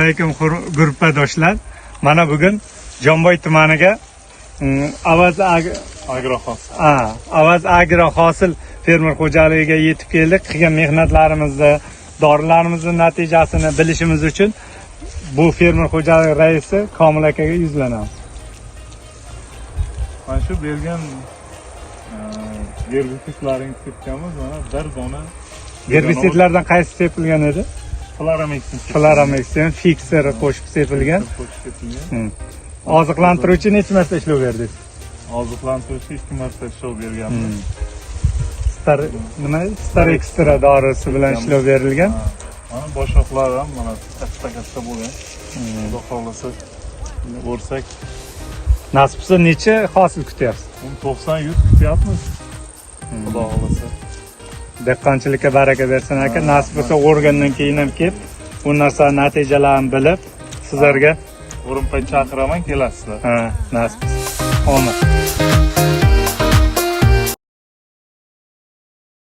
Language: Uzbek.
alaykum gruppadoshlar. Mana bugun Jomboy tumaniga Avaz Agro hosil fermer xo'jaligiga yetib keldik. Qilgan mehnatlarimizni, dorilarimizning natijasini bilishimiz uchun bu fermer xo'jaligi raisi Komil akaga yuzlanamiz. Mana shu bergan gerbisidlaring sepganmiz, mana bir dona. Gerbisidlardan qaysi sepilgan edi? Floramexin Fixer qo'shib sepilgan. Oziqlantiruvchi necha marta ishlov berdik? Oziqlantiruvchi 2 marta ishlov berganmiz. Star Extra dorisi bilan ishlov berilgan. Mana boshoqlar ham mana katta bo'lgan. Xudo xolasa o'rsak. Nasib bo'lsa necha hosil kutyapsiz? 90-100 kutyapmiz. Xudo xolasa. Dehqonchilikka baraka bersin aka. Nasib bo'lsa o'rgandan keyin ham kelib, bu narsa natijalarini bilib, sizlarga o'rinpay chaqiraman, kelasizlar. Nasib bo'lsa. Omad.